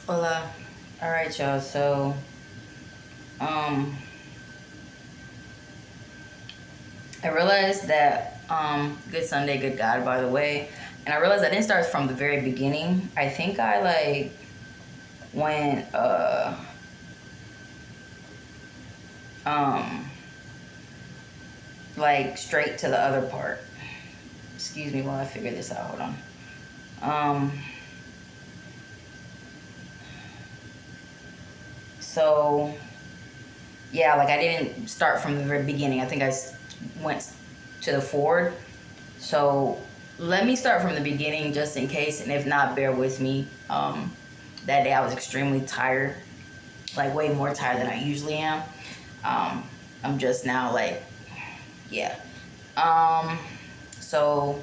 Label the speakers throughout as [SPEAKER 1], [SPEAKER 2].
[SPEAKER 1] Hola. All right, y'all. So, um, I realized that Good Sunday, Good God, by the way, and I realized I didn't start from the very beginning. I think I went um straight to the other part. Excuse me while I figure this out. Hold on. Um, so yeah, like I didn't start from the very beginning. I think went to the forward. So let me start from the beginning just in case, and if not, bear with me. That day I was extremely tired, like way more tired than I usually am. Um, I'm just now yeah. Um, so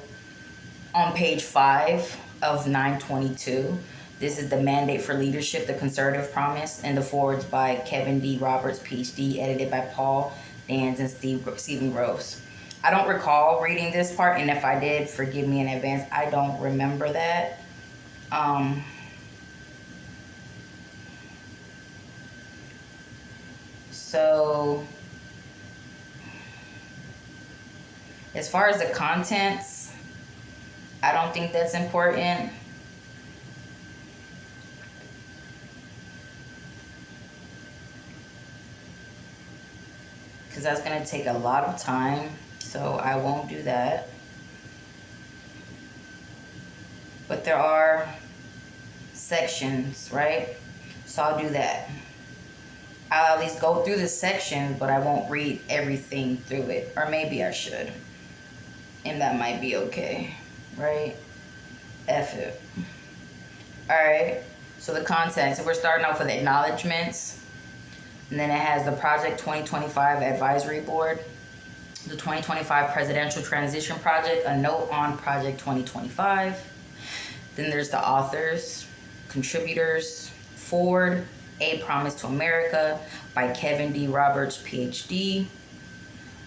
[SPEAKER 1] on page 5 of 922, this is the Mandate for Leadership, the Conservative Promise, and the forwards by Kevin D. Roberts, PhD, edited by Paul Dans and Stephen Gross. I don't recall reading this part, and if I did, forgive me in advance. I don't remember that. Um, so, as far as the contents, I don't think that's important. Because that's going to take a lot of time, so I won't do that. But there are sections, right? So I'll do that. I'll at least go through the sections, but I won't read everything through it. Or maybe I should. And that might be okay, right? F it. Alright, so the content. So we're starting off with acknowledgments. And then it has the Project 2025 Advisory Board, the 2025 Presidential Transition Project, a note on Project 2025. Then there's the authors, contributors, Forward, A Promise to America by Kevin D. Roberts, PhD.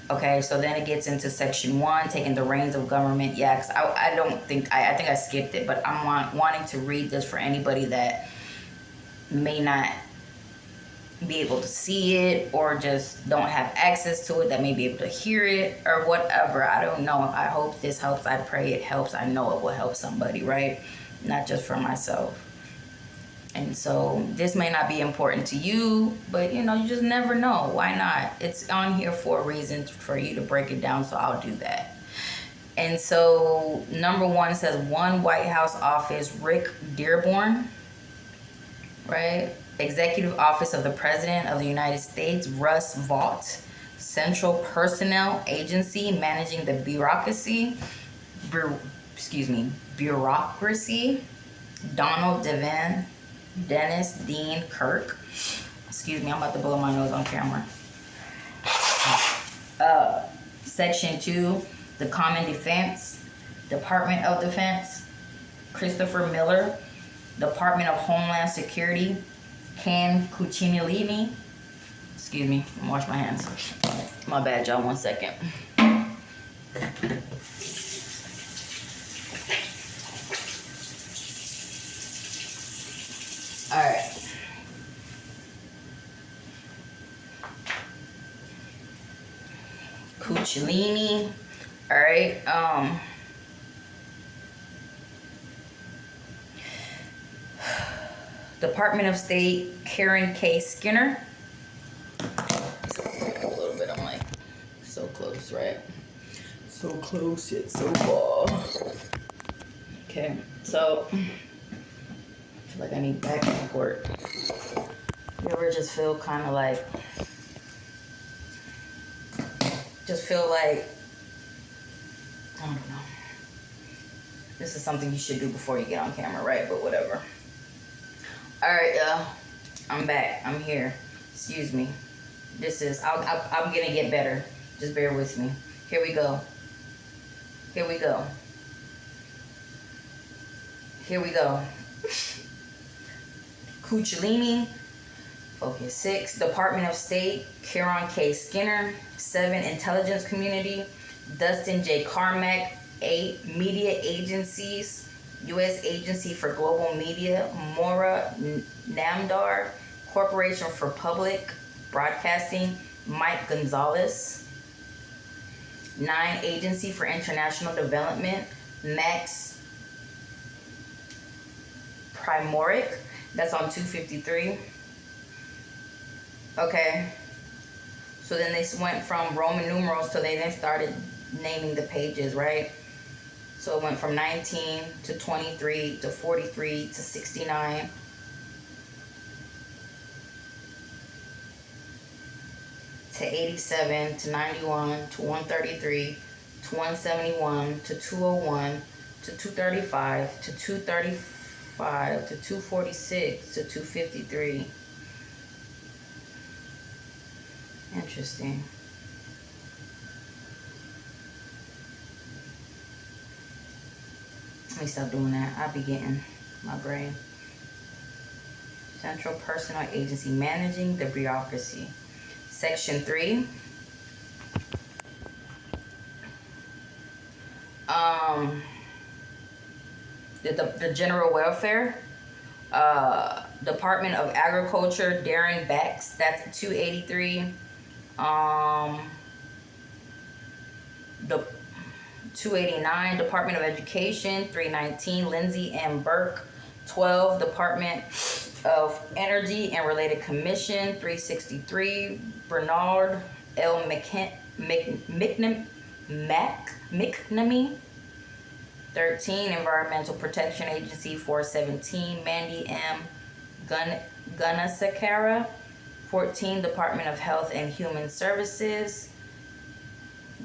[SPEAKER 1] Okay, so then it gets into section 1, taking the reins of government. Yeah, because I don't think, I think I skipped it, but I'm wanting to read this for anybody that may not be able to see it or just don't have access to it, that may be able to hear it or whatever. I don't know. I hope this helps. I pray it helps. I know it will help somebody, right? Not just for myself. And so this may not be important to you, but you just never know. Why not? It's on here for a reason for you to break it down, so I'll do that. And so number 1 says One White House Office, Rick Dearborn, right? Executive Office of the President of the United States, Russ Vought. Central Personnel Agency, managing the bureaucracy, bureaucracy, Donald Devin, Dennis Dean Kirk. Excuse me, I'm about to blow my nose on camera. Section 2, the Common Defense, Department of Defense, Christopher Miller, Department of Homeland Security, Ken Cuccinellini. Excuse me, I'm wash my hands. My bad, y'all. 1 second. All right. Cuccinellini. All right. Department of State, Karen K. Skinner. A little bit. I'm like so close, right? So close yet so far. Okay, so I feel like I need back support. You ever just feel kind of like, I don't know. This is something you should do before you get on camera, right? But whatever. All right, y'all. I'm back. I'm here. Excuse me. I'm gonna get better. Just bear with me. Here we go. Here we go. Here we go. Cuccinellini. Focus. 6, Department of State, Karen K. Skinner. 7, Intelligence Community, Dustin J. Carmack. 8, Media Agencies, U.S. Agency for Global Media, Mora Namdar. Corporation for Public Broadcasting, Mike Gonzalez. 9, Agency for International Development, Max Primorik. That's on 253. Okay. So then they went from Roman numerals to they then started naming the pages, right? So it went from 19 to 23 to 43 to 69. To 87 to 91 to 133 to 171 to 201 to 235 to 235 to 246 to 253. Interesting. Let me stop doing that. I'll be getting my brain. Central Personnel Agency, managing the bureaucracy. Section 3. The general welfare. Department of Agriculture, Darren Bax. That's 283. The 289, Department of Education, 319, Lindsay M. Burke. 12, Department of Energy and Related Commission, 363, Bernard L. McNamee. 13, Environmental Protection Agency, 417, Mandy M. Gunasekara. 14, Department of Health and Human Services,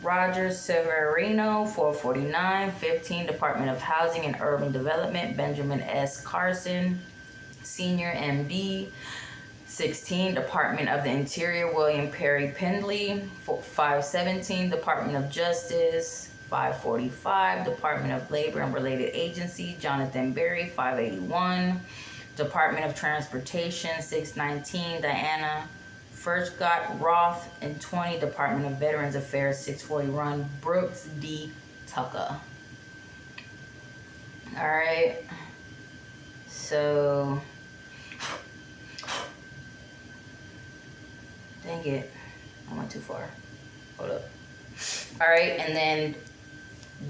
[SPEAKER 1] Roger Severino, 449. 15, Department of Housing and Urban Development, Benjamin S. Carson, Senior MD. 16, Department of the Interior, William Perry Pendley. 517, Department of Justice. 545, Department of Labor and Related Agency, Jonathan Berry. 581, Department of Transportation. 619, Diana Furchtgott Roth. And 20, Department of Veterans Affairs. 641, Brooks D. Tucker. All right. So, dang it, I went too far. Hold up. All right, and then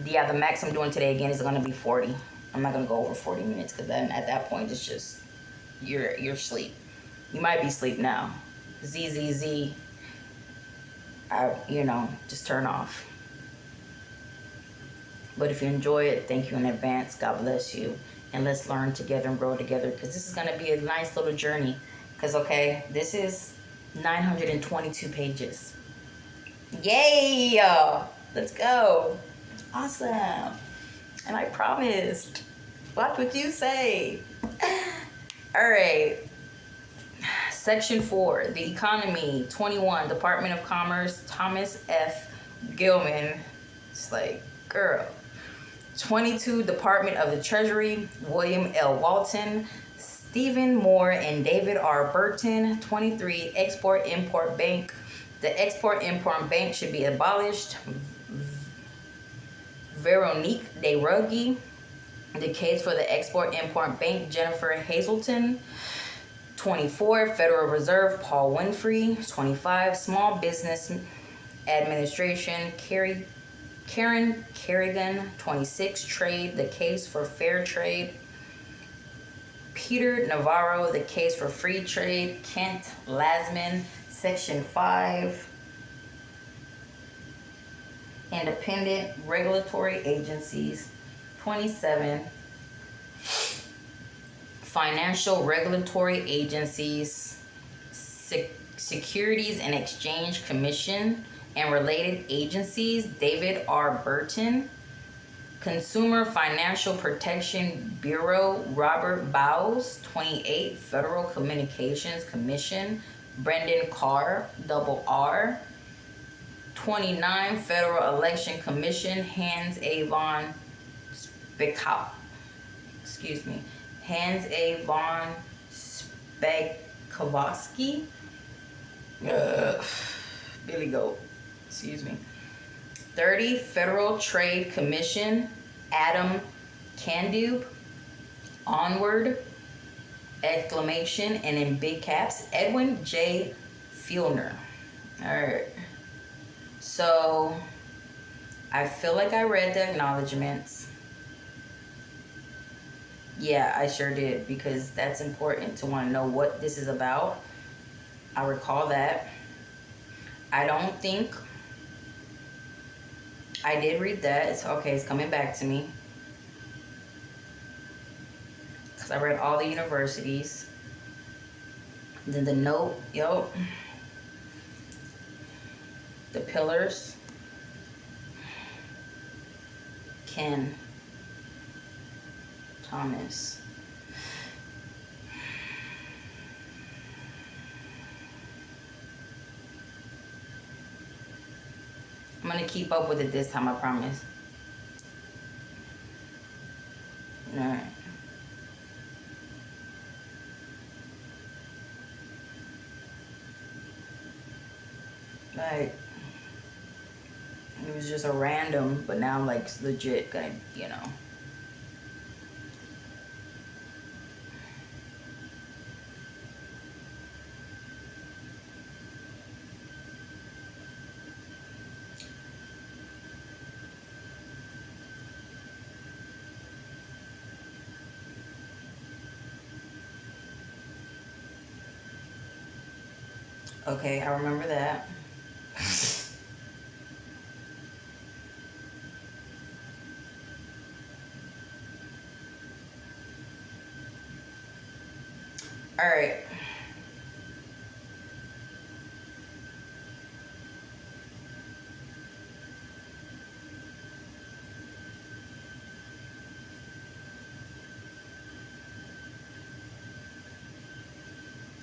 [SPEAKER 1] the max I'm doing today again is going to be 40. I'm not going to go over 40 minutes because then at that point it's just you're asleep. You might be asleep now. ZZZ. Just turn off. But if you enjoy it, thank you in advance. God bless you. And let's learn together and grow together, because this is going to be a nice little journey. Because, okay, this is 922 pages. Yay! Let's go. Awesome. And I promised. Watch what you say. All right. Section 4, the economy. 21, Department of Commerce, Thomas F. Gilman. It's like, girl. 22, Department of the Treasury, William L. Walton, Stephen Moore, and David R. Burton. 23, Export-Import Bank. The Export-Import Bank should be abolished. Veronique De Ruggie. The case for the Export-Import Bank, Jennifer Hazelton. 24, Federal Reserve, Paul Winfrey. 25, Small Business Administration, Karen Kerrigan. 26, Trade, the case for fair trade, Peter Navarro, the case for free trade, Kent Lasman. Section 5, Independent Regulatory Agencies. 27, Financial Regulatory Agencies, Securities and Exchange Commission and related agencies, David R. Burton. Consumer Financial Protection Bureau, Robert Bowes. 28, Federal Communications Commission, Brendan Carr, double R. 29, Federal Election Commission, Hans A. von Hans A. von Spakovsky. Billy Goat. 30, Federal Trade Commission, Adam Kandube. Onward! Exclamation, and in big caps, Edwin J. Fielner. All right. So I feel like I read the acknowledgments. Yeah, I sure did, because that's important to want to know what this is about. I recall that. I don't think I did read that. It's okay, it's coming back to me. Because I read all the universities. Then the note, yo, the pillars. Ken Thomas. I'm gonna keep up with it this time, I promise. Alright. Like, it was just a random, but now I'm like legit gonna, you know. Okay, I remember that. All right.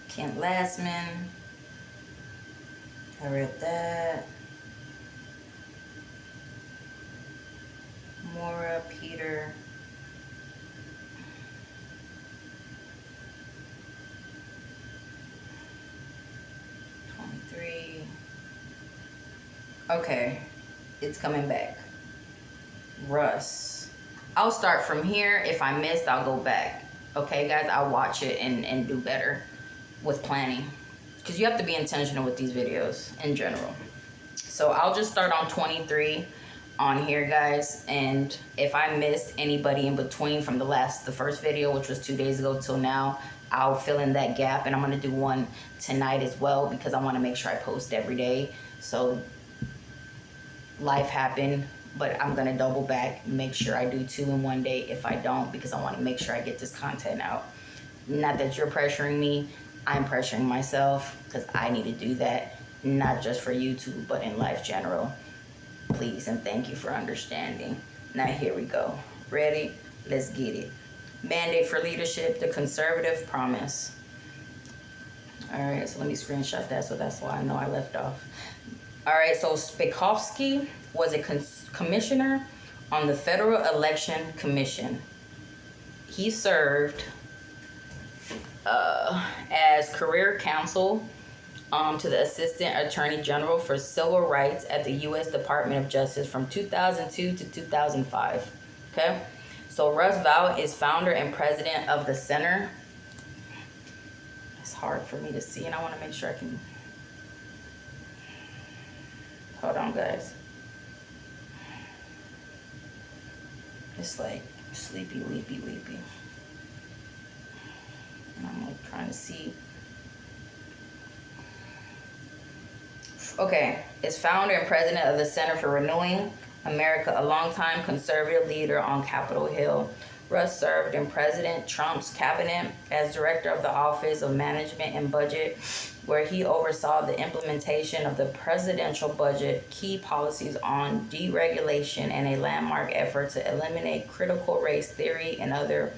[SPEAKER 1] Kent Lastman. I read that. Maura Peter. Okay, it's coming back. Russ. I'll start from here. If I missed, I'll go back. Okay, guys, I'll watch it and do better with planning. Because you have to be intentional with these videos in general. So I'll just start on 23 on here, guys. And if I missed anybody in between from the first video, which was 2 days ago till now, I'll fill in that gap. And I'm going to do one tonight as well, because I want to make sure I post every day. So life happened, but I'm going to double back, make sure I do 2 in one day if I don't, because I want to make sure I get this content out. Not that you're pressuring me, I'm pressuring myself, because I need to do that, not just for YouTube, but in life general. Please and thank you for understanding. Now here we go. Ready? Let's get it. Mandate for leadership, the conservative promise. All right, so let me screenshot that, so that's why I know I left off. All right, so Spakowski was a commissioner on the Federal Election Commission. He served as career counsel to the Assistant Attorney General for Civil Rights at the U.S. Department of Justice from 2002 to 2005. Okay, so Russ Vought is founder and president of the Center. It's hard for me to see, and I want to make sure I can. Hold on, guys. It's like sleepy, weepy. And I'm like trying to see. Okay, it's founder and president of the Center for Renewing America, a longtime conservative leader on Capitol Hill. Russ served in President Trump's cabinet as director of the Office of Management and Budget, where he oversaw the implementation of the presidential budget, key policies on deregulation, and a landmark effort to eliminate critical race theory and other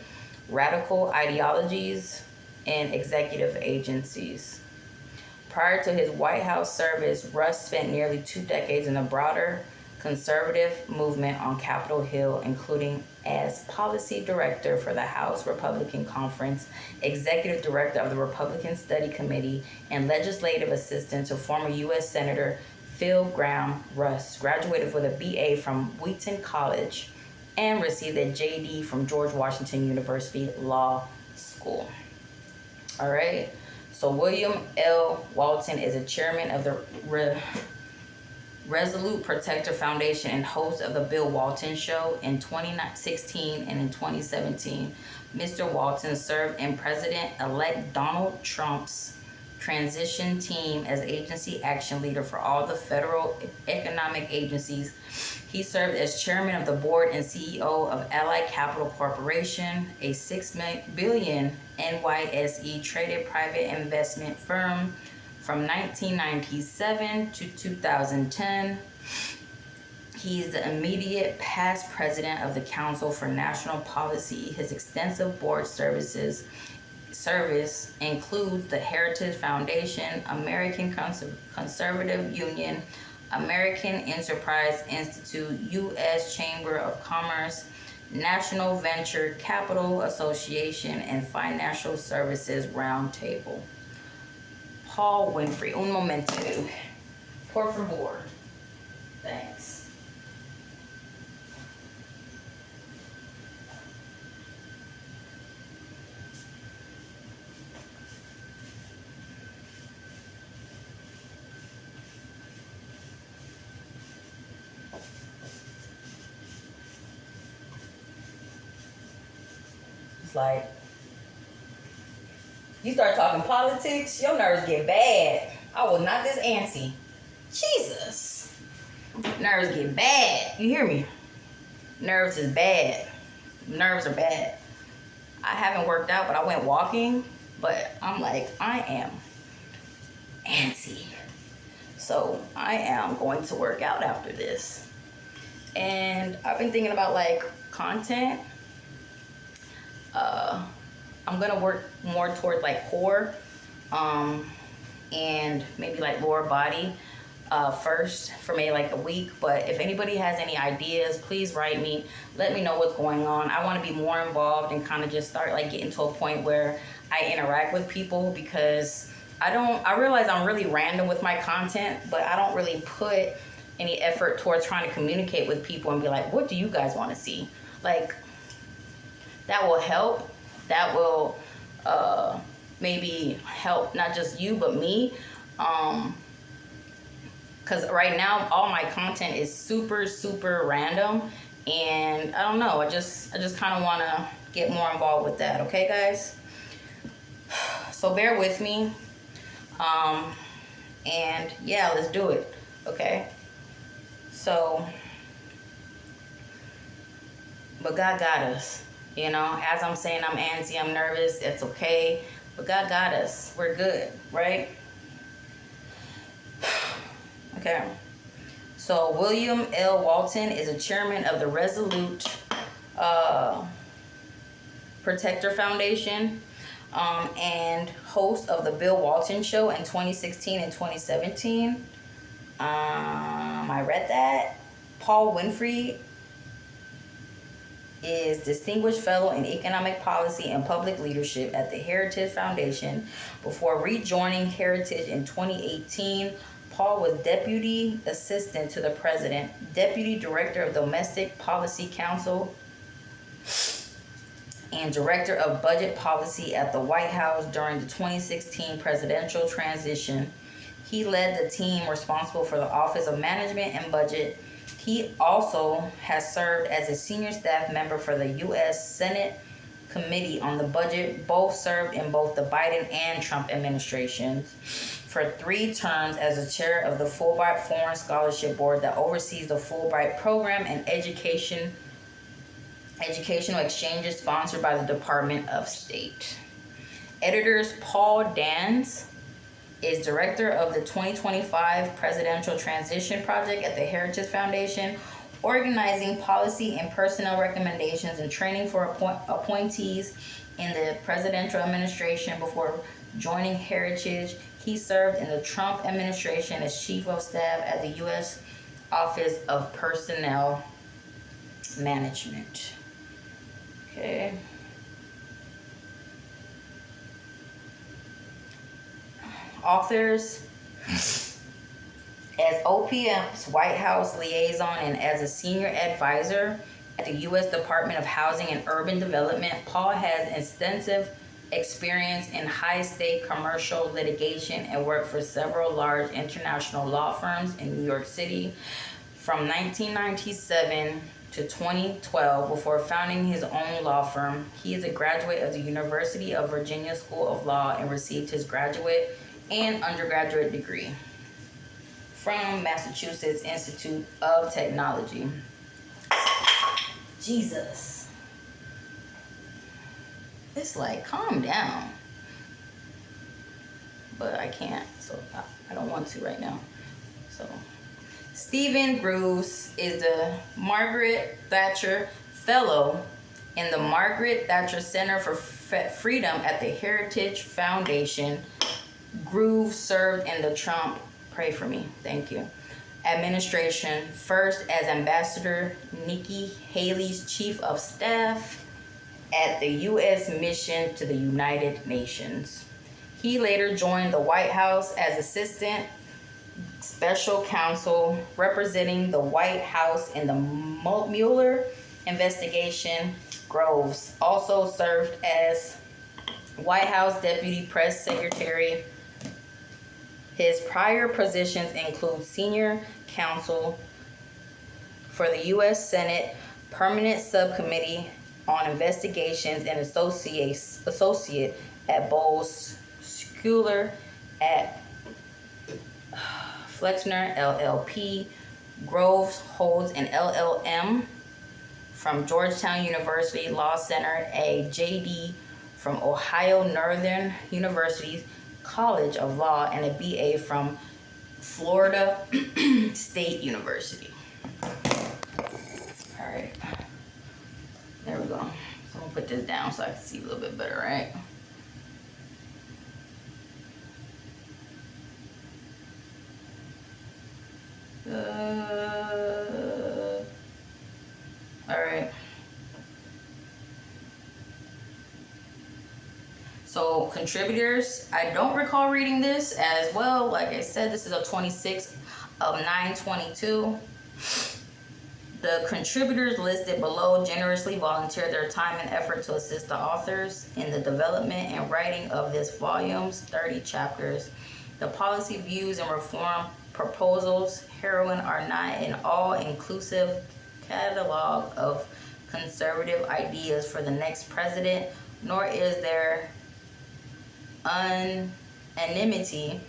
[SPEAKER 1] radical ideologies in executive agencies. Prior to his White House service, Russ spent nearly 2 decades in the broader conservative movement on Capitol Hill, including as policy director for the House Republican Conference, executive director of the Republican Study Committee, and legislative assistant to former U.S. Senator Phil Gramm. Russ graduated with a BA from Wheaton College and received a JD from George Washington University Law School. All right. So William L. Walton is a chairman of the Resolute Protector Foundation and host of the Bill Walton Show in 2016 and in 2017. Mr. Walton served in President-elect Donald Trump's transition team as agency action leader for all the federal economic agencies. He served as chairman of the board and CEO of Ally Capital Corporation, a $6 billion NYSE traded private investment firm from 1997 to 2010. He is the immediate past president of the Council for National Policy. His extensive board service includes the Heritage Foundation, American Conservative Union, American Enterprise Institute, U.S. Chamber of Commerce, National Venture Capital Association, and Financial Services Roundtable. Paul Winfrey, un momento, por favor. Thanks. It's like, you start talking politics, your nerves get bad. I was not this antsy. Jesus. Nerves get bad. You hear me? Nerves is bad. Nerves are bad. I haven't worked out, but I went walking. But I'm like, I am antsy. So I am going to work out after this. And I've been thinking about like content. I'm gonna work more towards like core and maybe like lower body first for maybe like a week. But if anybody has any ideas, please write me. Let me know what's going on. I want to be more involved and kind of just start like getting to a point where I interact with people, because I realize I'm really random with my content, but I don't really put any effort towards trying to communicate with people and be like, what do you guys want to see? Like, that will help. That will maybe help not just you, but me. Because right now, all my content is super, super random. And I don't know. I just kind of want to get more involved with that. Okay, guys? So bear with me. And yeah, let's do it. Okay? So, but God got us. You know, as I'm saying, I'm antsy, I'm nervous, it's okay. But God got us. We're good, right? Okay. So William L. Walton is a chairman of the Resolute Protector Foundation and host of the Bill Walton Show in 2016 and 2017. I read that. Paul Winfrey is Distinguished Fellow in Economic Policy and Public Leadership at the Heritage Foundation. Before rejoining Heritage in 2018, Paul was Deputy Assistant to the President, Deputy Director of Domestic Policy Council, and Director of Budget Policy at the White House during the 2016 presidential transition. He led the team responsible for the Office of Management and Budget. He also has served as a senior staff member for the U.S. Senate Committee on the Budget. Both served in both the Biden and Trump administrations for 3 terms as the chair of the Fulbright Foreign Scholarship Board that oversees the Fulbright program and educational exchanges sponsored by the Department of State. Editors: Paul Dans is director of the 2025 Presidential Transition Project at the Heritage Foundation, organizing policy and personnel recommendations and training for appointees in the presidential administration. Before joining Heritage, he served in the Trump administration as chief of staff at the U.S. Office of Personnel Management. Okay. Authors: as OPM's White House liaison and as a senior advisor at the U.S. Department of Housing and Urban Development. Paul has extensive experience in high-stake commercial litigation and worked for several large international law firms in New York City from 1997 to 2012 before founding his own law firm. He is a graduate of the University of Virginia School of Law and received his graduate and undergraduate degree from Massachusetts Institute of Technology. Jesus. It's like, calm down. But I can't, so I don't want to right now. So, Stephen Grooves is the Margaret Thatcher Fellow in the Margaret Thatcher Center for Freedom at the Heritage Foundation. Grooves served in the Trump, pray for me, thank you, administration, first as Ambassador Nikki Haley's Chief of Staff at the U.S. Mission to the United Nations. He later joined the White House as Assistant Special Counsel representing the White House in the Mueller investigation. Groves also served as White House Deputy Press Secretary. His prior positions include Senior Counsel for the U.S. Senate Permanent Subcommittee on Investigations and Associate at Bowles Schuler at Flexner LLP. Groves holds an LLM from Georgetown University Law Center, a JD from Ohio Northern University College of Law, and a BA from Florida State University. All right, there we go. So I'm gonna put this down so I can see a little bit better, right? All right. So contributors, I don't recall reading this as well. Like I said, this is a 26 of 9/22. The contributors listed below generously volunteered their time and effort to assist the authors in the development and writing of this volume's 30 chapters. The policy views and reform proposals herein are not an all-inclusive catalog of conservative ideas for the next president, nor is there unanimity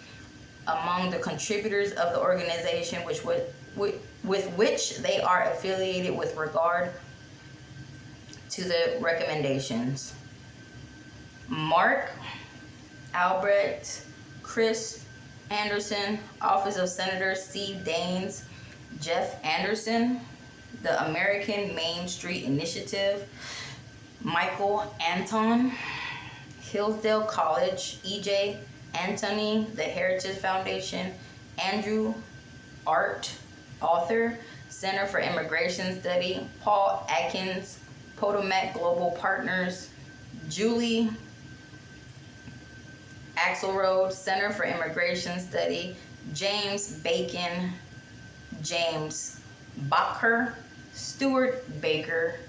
[SPEAKER 1] among the contributors of the organization with which they are affiliated with regard to the recommendations. Mark Albrecht, Chris Anderson, Office of Senator Steve Daines, Jeff Anderson, the American Main Street Initiative, Michael Anton, Hillsdale College, E.J. Anthony, the Heritage Foundation, Andrew Art, author, Center for Immigration Study, Paul Atkins, Potomac Global Partners, Julie Axelrod, Center for Immigration Study, James Bacon, James Bacher, Stuart Baker,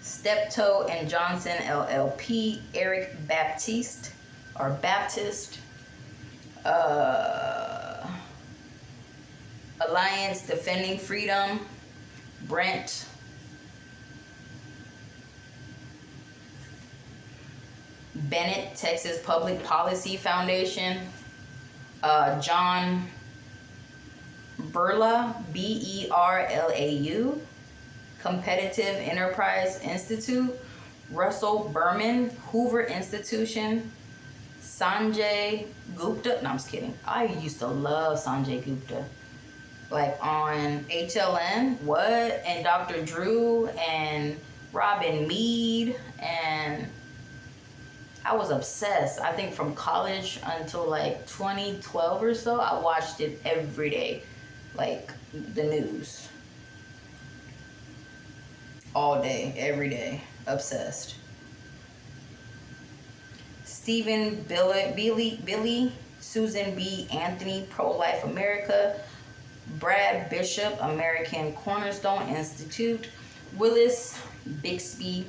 [SPEAKER 1] Steptoe and Johnson LLP, Eric Baptiste, Alliance Defending Freedom, Brent Bennett, Texas Public Policy Foundation, John Berlau, Berlau, Competitive Enterprise Institute, Russell Berman, Hoover Institution, Sanjay Gupta. No, I'm just kidding. I used to love Sanjay Gupta. Like on HLN, what? And Dr. Drew and Robin Meade. And I was obsessed. I think from college until like 2012 or so, I watched it every day. Like the news. All day, every day. Obsessed. Stephen Billy, Susan B. Anthony, Pro-Life America, Brad Bishop, American Cornerstone Institute, Willis Bixby,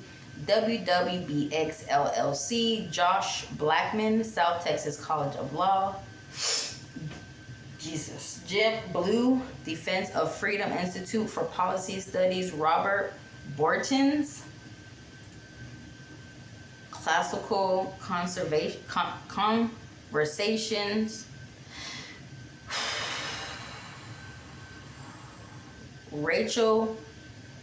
[SPEAKER 1] WWBX LLC, Josh Blackman, South Texas College of Law, Jim Blue, Defense of Freedom Institute for Policy Studies, Robert Bortons, Classical Conversations, Rachel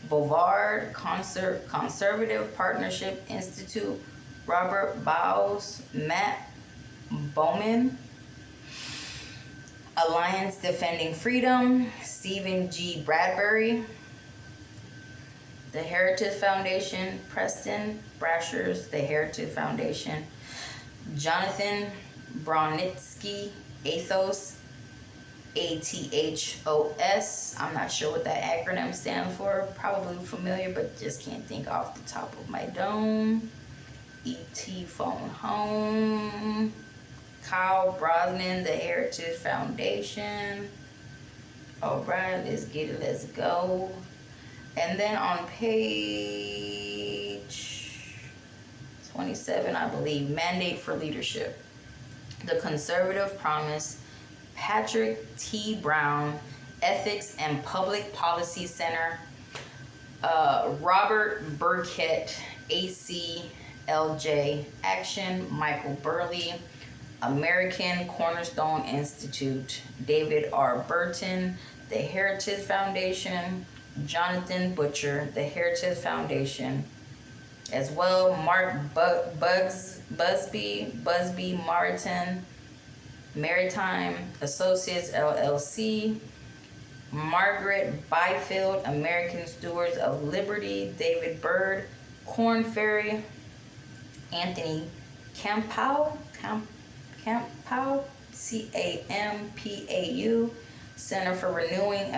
[SPEAKER 1] Bovard, Conservative Partnership Institute, Robert Bowes, Matt Bowman, Alliance Defending Freedom, Stephen G. Bradbury, the Heritage Foundation, Preston Brashers, the Heritage Foundation, Jonathan Bronitsky, Athos, ATHOS. I'm not sure what that acronym stands for. Probably familiar, but just can't think off the top of my dome. ET Phone Home. Kyle Brosnan, the Heritage Foundation. All right, let's get it. Let's go. And then on page 27, I believe, Mandate for Leadership. The Conservative Promise, Patrick T. Brown, Ethics and Public Policy Center, Robert Burkett, ACLJ Action, Michael Burley, American Cornerstone Institute, David R. Burton, the Heritage Foundation, Jonathan Butcher, the Heritage Foundation, as well, Mark Busby Maritime Associates LLC, Margaret Byfield, American Stewards of Liberty, David Bird, Corn Ferry, Anthony Campau, CAMPAU, Center for Renewing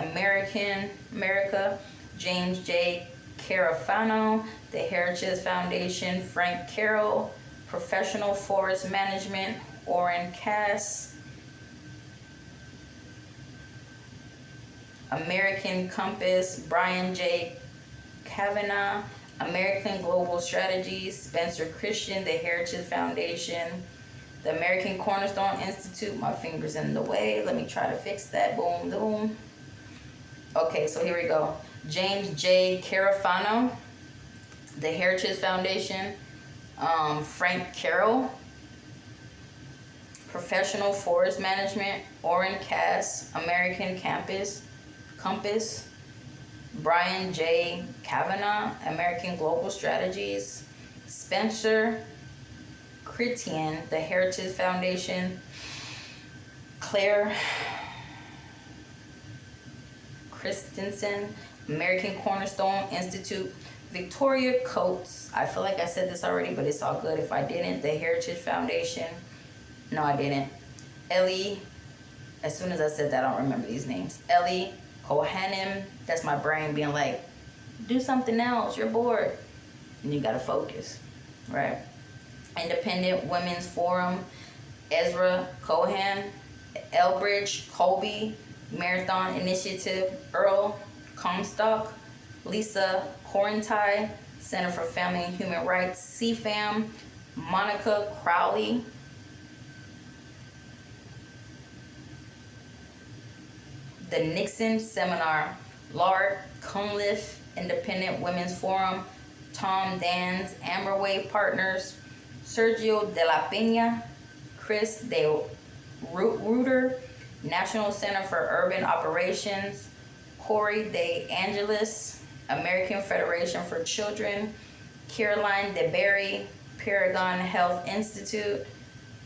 [SPEAKER 1] America, James J. Carafano, the Heritage Foundation, Frank Carroll, Professional Forest Management, Orrin Cass, American Compass, Brian J. Kavanagh, American Global Strategies, Spencer Christian, the Heritage Foundation, the American Cornerstone Institute. My finger's in the way. Let me try to fix that. Boom, boom. Okay, so here we go. James J. Carafano, the Heritage Foundation, Frank Carroll, Professional Forest Management, Orrin Cass, American Compass, Brian J. Kavanagh, American Global Strategies, Spencer Christian, the Heritage Foundation, Claire Christensen, American Cornerstone Institute, Victoria Coates, I feel like I said this already, but it's all good if I didn't, the Heritage Foundation. No, I didn't. Ellie, as soon as I said that, I don't remember these names. Ellie Kohanim, that's my brain being like, do something else, you're bored. And you gotta focus, right? Independent Women's Forum, Ezra Cohen, Elbridge Colby, Marathon Initiative, Earl Comstock, Lisa Corentai, Center for Family and Human Rights, CFAM, Monica Crowley, the Nixon Seminar, Lard Cunliffe, Independent Women's Forum, Tom Dans, Amberwave Partners, Sergio de la Peña, Chris de Reuter, National Center for Urban Operations, Corey De Angelis, American Federation for Children, Caroline DeBerry, Paragon Health Institute,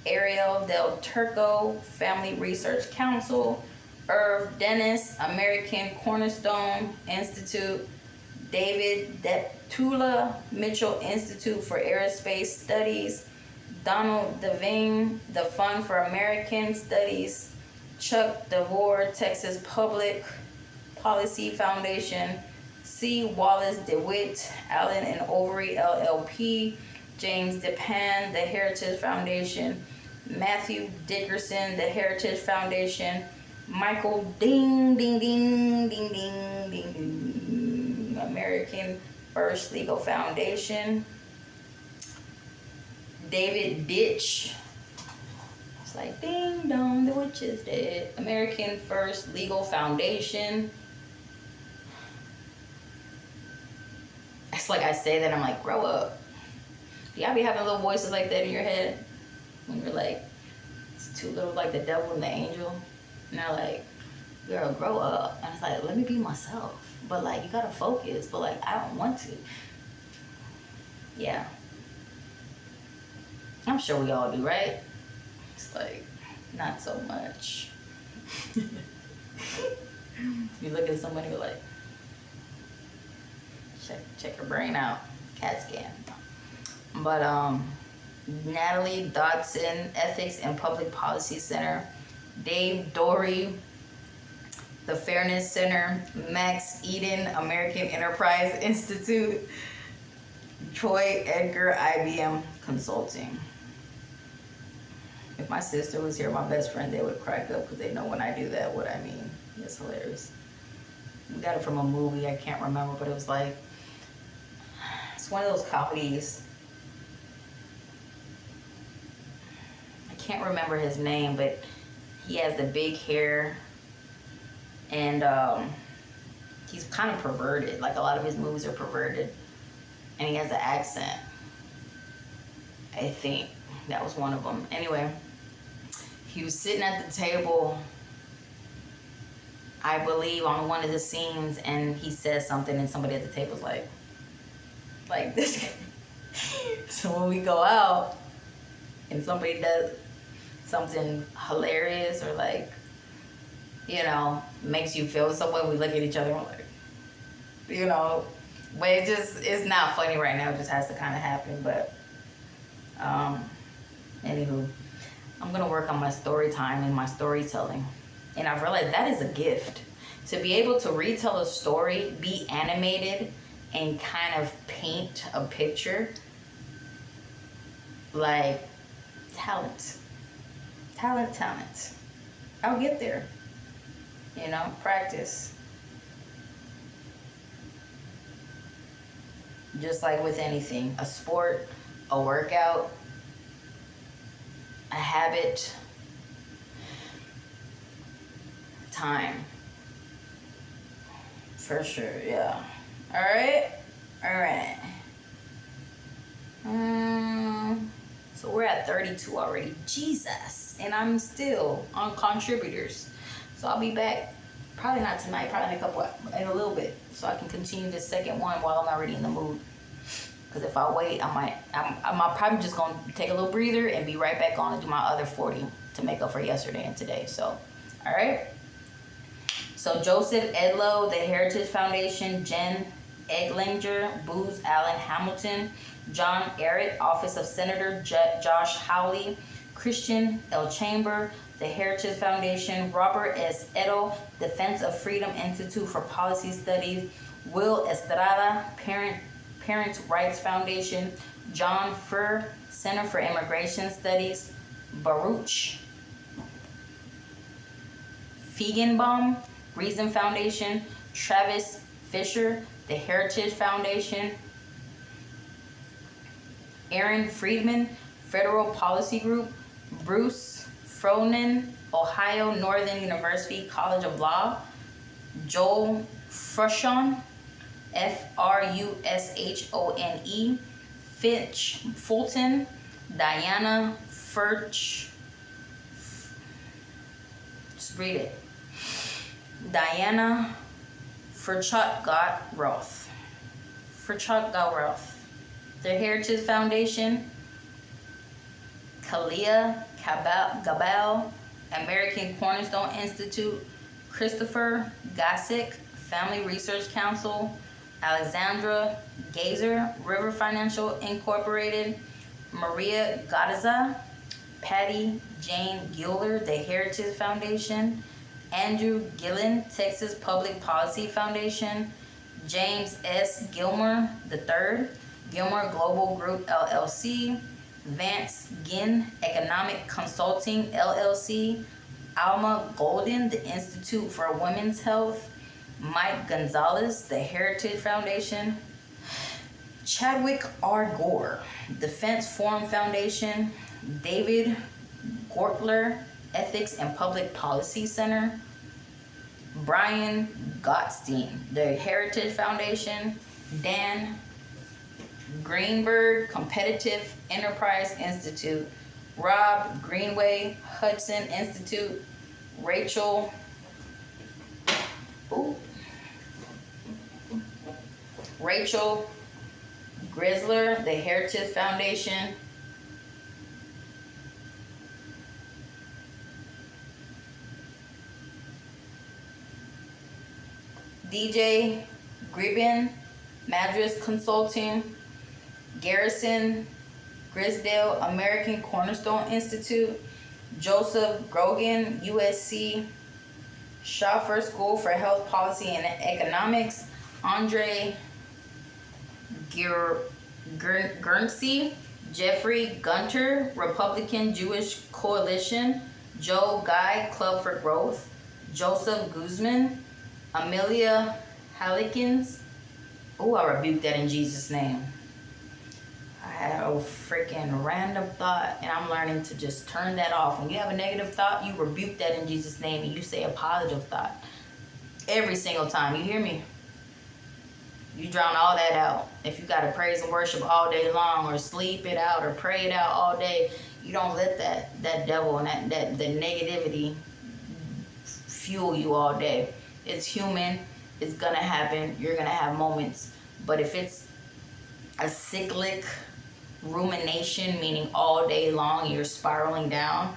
[SPEAKER 1] Ariel Del Turco, Family Research Council, Irv Dennis, American Cornerstone Institute, David Deptula, Mitchell Institute for Aerospace Studies, Donald Devine, the Fund for American Studies, Chuck DeVore, Texas Public Policy Foundation, C. Wallace DeWitt, Allen and Overy LLP, James DePan, the Heritage Foundation, Matthew Dickerson, the Heritage Foundation, Michael Ding, Ding, Ding, Ding, Ding, Ding, Ding, American First Legal Foundation. David Ditch. It's like, ding dong, the witch is dead. American First Legal Foundation. It's like I say that, I'm like, grow up. Y'all be having little voices like that in your head when you're like, it's too little, like the devil and the angel. And they're like, girl, grow up. And it's like, let me be myself. But like, you gotta focus. But like, I don't want to. Yeah. I'm sure we all do, right? It's like, not so much. You look at somebody, you're like, check your brain out. CAT scan. But Natalie Dodson, Ethics and Public Policy Center. Dave Dory, the Fairness Center. Max Eden, American Enterprise Institute. Troy Edgar, IBM Consulting. If my sister was here, my best friend, they would crack up because they know when I do that what I mean. It's hilarious. We got it from a movie, I can't remember, but it was like, it's one of those comedies. I can't remember his name, but he has the big hair, and he's kind of perverted. Like a lot of his movies are perverted, and he has an accent. I think that was one of them. Anyway, he was sitting at the table, I believe, on one of the scenes, and he says something, and somebody at the table was like this. So when we go out and somebody does something hilarious or like, you know, makes you feel some way, we look at each other and we're like, you know, but it's not funny right now. It just has to kind of happen. But anywho, I'm gonna work on my story time and my storytelling, and I've realized that is a gift, to be able to retell a story, be animated, and kind of paint a picture. Like, talent. I'll get there. You know, practice. Just like with anything, a sport, a workout, a habit, time. For sure, yeah. All right. So we're at 32 already. Jesus. And I'm still on contributors. So I'll be back, probably not tonight, probably in a little bit, so I can continue the second one while I'm already in the mood. Because if I wait, I'm probably just going to take a little breather and be right back on and do my other 40 to make up for yesterday and today. So, all right. So Joseph Edlow, the Heritage Foundation. Jen Eglinger, Booz Allen Hamilton. John Ehret, Office of Senator Josh Hawley. Christian L. Chamber, the Heritage Foundation. Robert S. Edo, Defense of Freedom Institute for Policy Studies. Will Estrada, Parents' Rights Foundation. John Furr, Center for Immigration Studies. Baruch Feigenbaum, Reason Foundation. Travis Fisher, the Heritage Foundation. Aaron Friedman, Federal Policy Group. Bruce Fronin, Ohio Northern University College of Law. Joel Frushon, Frushone. Fitch Fulton, Diana Furch. Just read it. Diana Furchot-Roth. The Heritage Foundation. Kalia Gabal, American Cornerstone Institute. Christopher Gossick, Family Research Council. Alexandra Gazer, River Financial Incorporated. Maria Gadaza, Patty Jane Giller, the Heritage Foundation. Andrew Gillen, Texas Public Policy Foundation. James S. Gilmer III, Gilmer Global Group LLC. Vance Ginn, Economic Consulting LLC. Alma Golden, the Institute for Women's Health. Mike Gonzalez, the Heritage Foundation. Chadwick R. Gore, Defense Forum Foundation. David Gortler, Ethics and Public Policy Center. Brian Gottstein, the Heritage Foundation. Dan Greenberg, Competitive Enterprise Institute. Rob Greenway, Hudson Institute. Rachel Grisler, the Heritage Foundation. DJ Gribben, Madras Consulting. Garrison Grisdale, American Cornerstone Institute. Joseph Grogan, USC Schaffer School for Health Policy and Economics. Andre Guernsey, Jeffrey Gunter, Republican Jewish Coalition. Joe Guy, Club for Growth. Joseph Guzman. Amelia Halikins. Oh, I rebuke that in Jesus' name. I had a freaking random thought, and I'm learning to just turn that off. When you have a negative thought, you rebuke that in Jesus' name, and you say a positive thought every single time. You hear me? You drown all that out. If you got to praise and worship all day long, or sleep it out, or pray it out all day, you don't let that devil and that the negativity fuel you all day. It's human. It's gonna happen. You're gonna have moments. But if it's a cyclic rumination, meaning all day long you're spiraling down,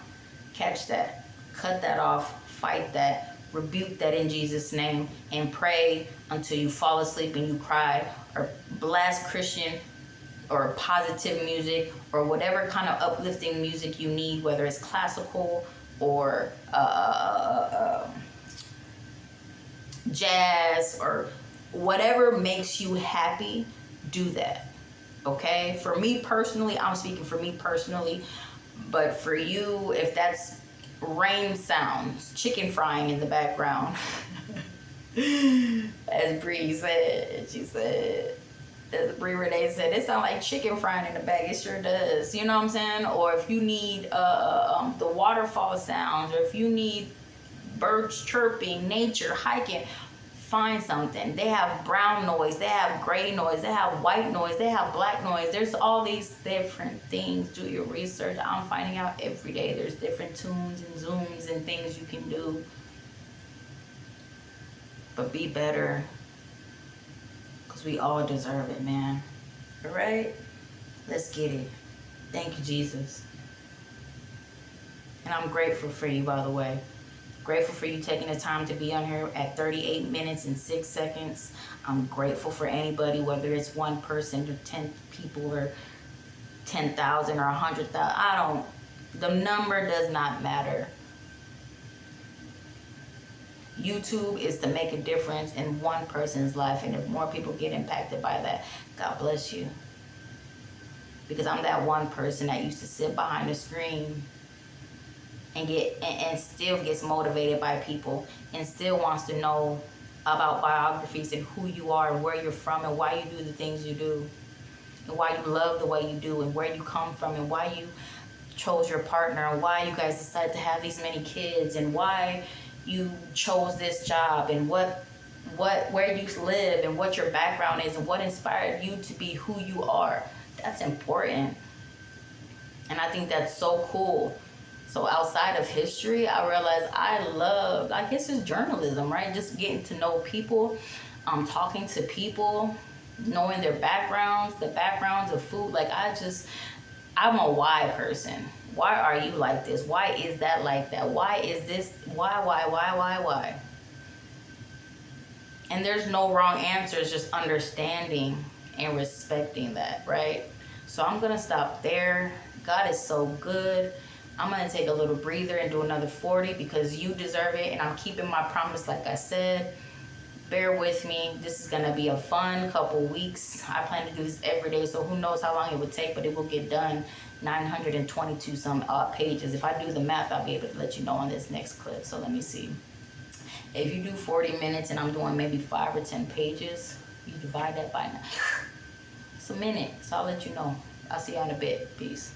[SPEAKER 1] catch that. Cut that off. Fight that. Rebuke that in Jesus' name, and pray until you fall asleep and you cry, or blast Christian or positive music or whatever kind of uplifting music you need, whether it's classical or jazz or whatever makes you happy. Do that. Okay? For me personally, I'm speaking for me personally, but for you, if that's rain sounds, chicken frying in the background, as Bree said, as Bree Renee said, it sounds like chicken frying in the back. It sure does. You know what I'm saying? Or if you need the waterfall sounds, or if you need birds chirping, nature, hiking, find something. They have brown noise, they have gray noise, they have white noise, they have black noise. There's all these different things. Do your research. I'm finding out every day. There's different tunes and zooms and things you can do. But be better, because we all deserve it, man. All right? Let's get it. Thank you, Jesus. And I'm grateful for you, by the way. Grateful for you taking the time to be on here at 38 minutes and 6 seconds. I'm grateful for anybody, whether it's one person or 10 people or 10,000 or 100,000. The number does not matter. YouTube is to make a difference in one person's life, and if more people get impacted by that, God bless you. Because I'm that one person that used to sit behind the screen and still gets motivated by people, and still wants to know about biographies and who you are and where you're from and why you do the things you do, and why you love the way you do, and where you come from, and why you chose your partner, and why you guys decided to have these many kids, and why you chose this job, and where you live, and what your background is, and what inspired you to be who you are. That's important. And I think that's so cool. So outside of history, I realized I guess it's journalism, right? Just getting to know people, talking to people, knowing their backgrounds, the backgrounds of food. Like I'm a why person. Why are you like this? Why is that like that? Why is this? Why? And there's no wrong answers, just understanding and respecting that, right? So I'm going to stop there. God is so good. I'm going to take a little breather and do another 40 because you deserve it. And I'm keeping my promise, like I said. Bear with me. This is going to be a fun couple weeks. I plan to do this every day, so who knows how long it would take, but it will get done. 922 some odd pages. If I do the math, I'll be able to let you know on this next clip. So let me see. If you do 40 minutes and I'm doing maybe 5 or 10 pages, you divide that by 9. It's a minute. So I'll let you know. I'll see you in a bit. Peace.